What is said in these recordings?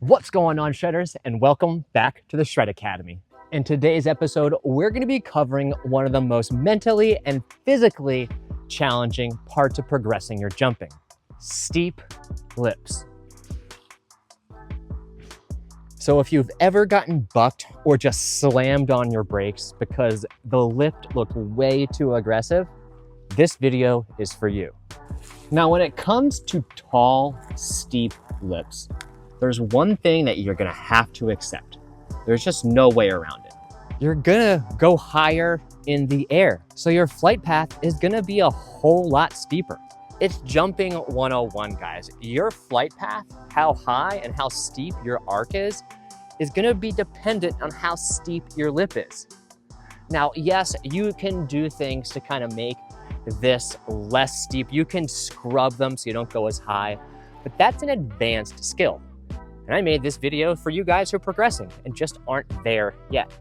What's going on, Shredders, and welcome back to the Shred Academy. In today's episode, we're going to be covering one of the most mentally and physically challenging parts of progressing your jumping: steep lips. So if you've ever gotten bucked or just slammed on your brakes because the lift looked way too aggressive, this video is for you. Now, when it comes to tall, steep lips, there's one thing that you're gonna have to accept. There's just no way around it. You're gonna go higher in the air, so your flight path is gonna be a whole lot steeper. It's jumping 101, guys. Your flight path, how high and how steep your arc is gonna be dependent on how steep your lip is. Now, yes, you can do things to kind of make this less steep. You can scrub them so you don't go as high, but that's an advanced skill. And I made this video for you guys who are progressing and just aren't there yet.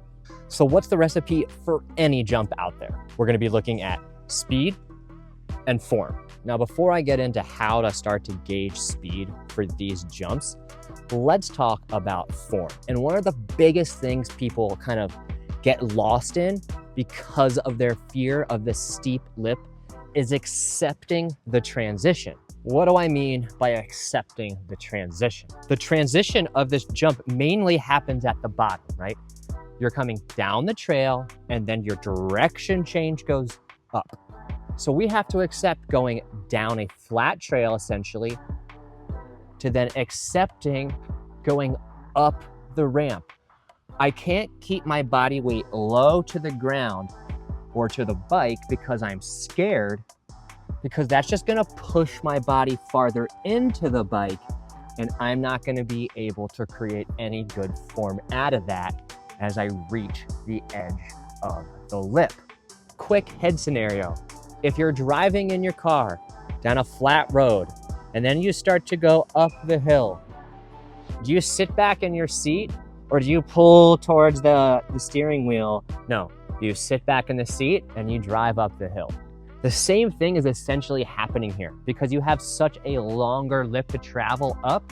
So what's the recipe for any jump out there? We're gonna be looking at speed and form. Now, before I get into how to start to gauge speed for these jumps, let's talk about form. And one of the biggest things people kind of get lost in because of their fear of the steep lip is accepting the transition. What do I mean by accepting the transition? The transition of this jump mainly happens at the bottom, right? You're coming down the trail and then your direction change goes up. So we have to accept going down a flat trail essentially to then accepting going up the ramp. I can't keep my body weight low to the ground or to the bike because I'm scared, because that's just gonna push my body farther into the bike and I'm not gonna be able to create any good form out of that as I reach the edge of the lip. Quick head scenario. If you're driving in your car down a flat road and then you start to go up the hill, do you sit back in your seat or do you pull towards the steering wheel? No, you sit back in the seat and you drive up the hill. The same thing is essentially happening here. Because you have such a longer lip to travel up,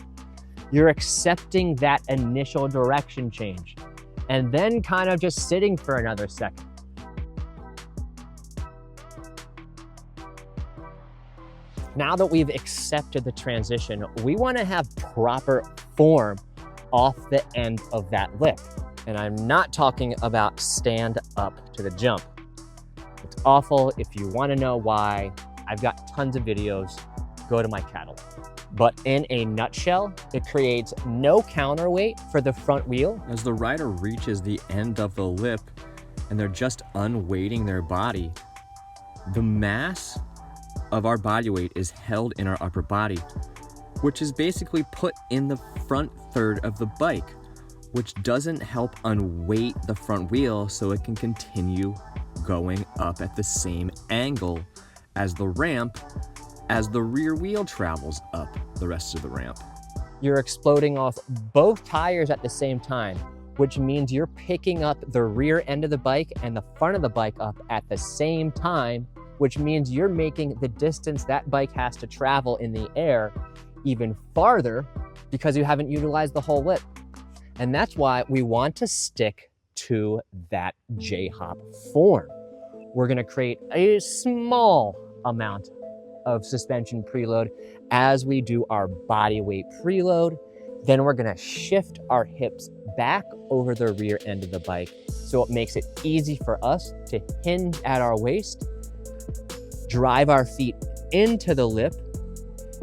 you're accepting that initial direction change and then kind of just sitting for another second. Now that we've accepted the transition, we want to have proper form off the end of that lip. And I'm not talking about stand up to the jump. It's awful. If you want to know why, I've got tons of videos. Go to my catalog. But in a nutshell, it creates no counterweight for the front wheel. As the rider reaches the end of the lip and they're just unweighting their body, the mass of our body weight is held in our upper body, which is basically put in the front third of the bike, which doesn't help unweight the front wheel so it can continue going up at the same angle as the ramp as the rear wheel travels up the rest of the ramp. You're exploding off both tires at the same time, which means you're picking up the rear end of the bike and the front of the bike up at the same time, which means you're making the distance that bike has to travel in the air even farther because you haven't utilized the whole lip. And that's why we want to stick to that J-hop form. We're gonna create a small amount of suspension preload as we do our body weight preload. Then we're gonna shift our hips back over the rear end of the bike so it makes it easy for us to hinge at our waist, drive our feet into the lip,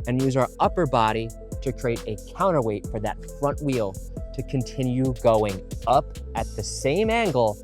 and use our upper body to create a counterweight for that front wheel to continue going up at the same angle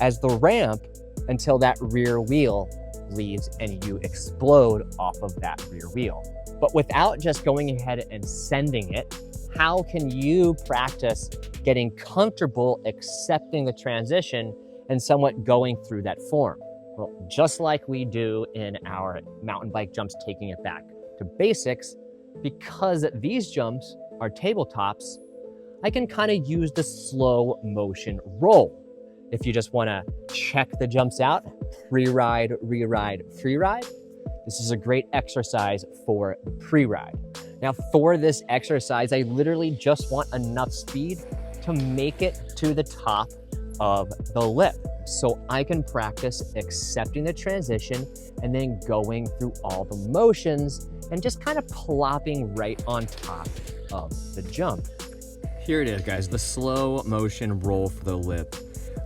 as the ramp until that rear wheel leaves and you explode off of that rear wheel. But without just going ahead and sending it, how can you practice getting comfortable accepting the transition and somewhat going through that form? Well, just like we do in our mountain bike jumps, taking it back to basics, because these jumps are tabletops, I can kind of use the slow motion roll. If you just want to check the jumps out, pre-ride, re-ride, free ride, this is a great exercise for the pre-ride. Now for this exercise, I literally just want enough speed to make it to the top of the lip so I can practice accepting the transition and then going through all the motions and just kind of plopping right on top of the jump. Here it is, guys, the slow motion roll for the lip.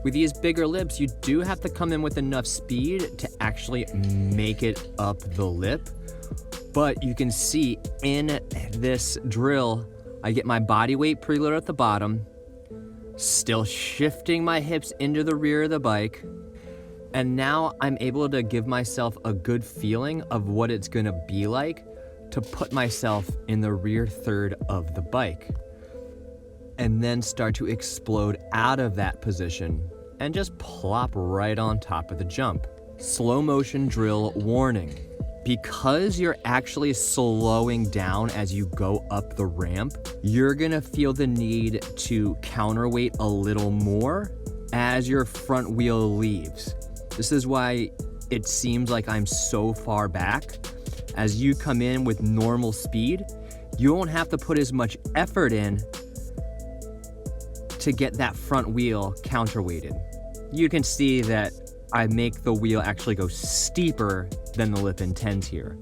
With these bigger lips, you do have to come in with enough speed to actually make it up the lip. But you can see in this drill, I get my body weight preload at the bottom, still shifting my hips into the rear of the bike. And now I'm able to give myself a good feeling of what it's gonna be like to put myself in the rear third of the bike. And then start to explode out of that position and just plop right on top of the jump. Slow motion drill warning. Because you're actually slowing down as you go up the ramp, you're gonna feel the need to counterweight a little more as your front wheel leaves. This is why it seems like I'm so far back. As you come in with normal speed, you won't have to put as much effort in to get that front wheel counterweighted. You can see that I make the wheel actually go steeper than the lip intends here.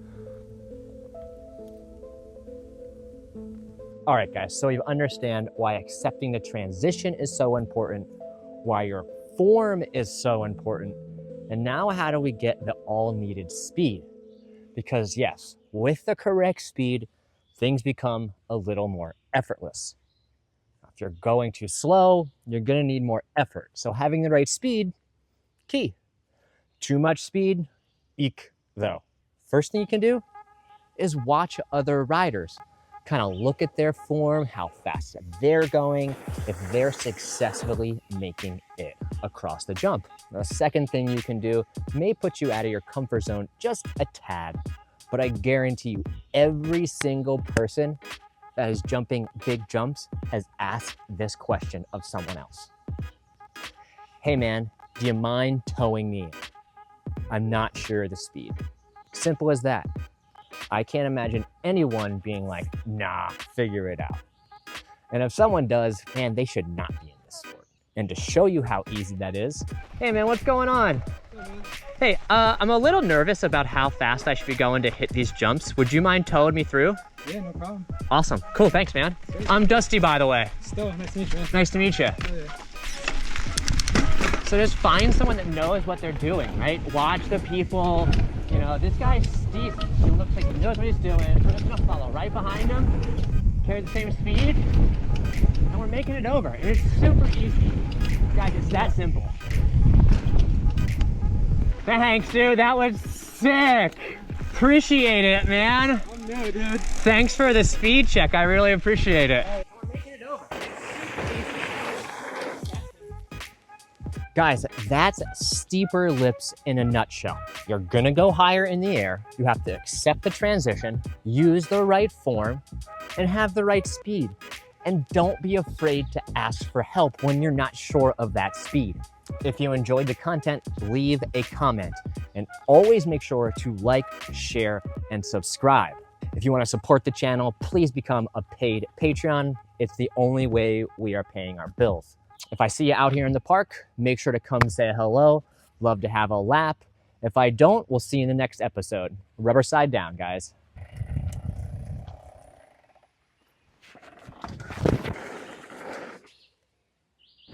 All right, guys, so you understand why accepting the transition is so important, why your form is so important, and now how do we get the all needed speed? Because yes, with the correct speed, things become a little more effortless. If you're going too slow, you're gonna need more effort. So having the right speed, key. Too much speed, eek though. First thing you can do is watch other riders. Kind of look at their form, how fast they're going, if they're successfully making it across the jump. The second thing you can do may put you out of your comfort zone just a tad, but I guarantee you every single person that is jumping big jumps has asked this question of someone else. Hey man, do you mind towing me in? I'm not sure of the speed. Simple as that. I can't imagine anyone being like, nah, figure it out. And if someone does, man, they should not be in this sport. And to show you how easy that is, hey man, what's going on? Hey, I'm a little nervous about how fast I should be going to hit these jumps. Would you mind towing me through? Yeah, no problem. Awesome, cool, thanks man. I'm Dusty, by the way. Still, nice to meet you, man. Nice to meet you. Yeah. So just find someone that knows what they're doing, right? Watch the people. You know, this guy's steep. He looks like he knows what he's doing. We're just gonna follow right behind him, carry the same speed, and we're making it over. It's super easy. Guys, it's that simple. Thanks, dude. That was sick. Appreciate it, man. Oh no, dude. Thanks for the speed check. I really appreciate it. Guys, that's steeper lips in a nutshell. You're gonna go higher in the air. You have to accept the transition, use the right form, and have the right speed. And don't be afraid to ask for help when you're not sure of that speed. If you enjoyed the content, leave a comment. And always make sure to like, share, and subscribe. If you want to support the channel, please become a paid Patreon. It's the only way we are paying our bills. If I see you out here in the park, make sure to come say hello. Love to have a lap. If I don't, we'll see you in the next episode. Rubber side down, guys.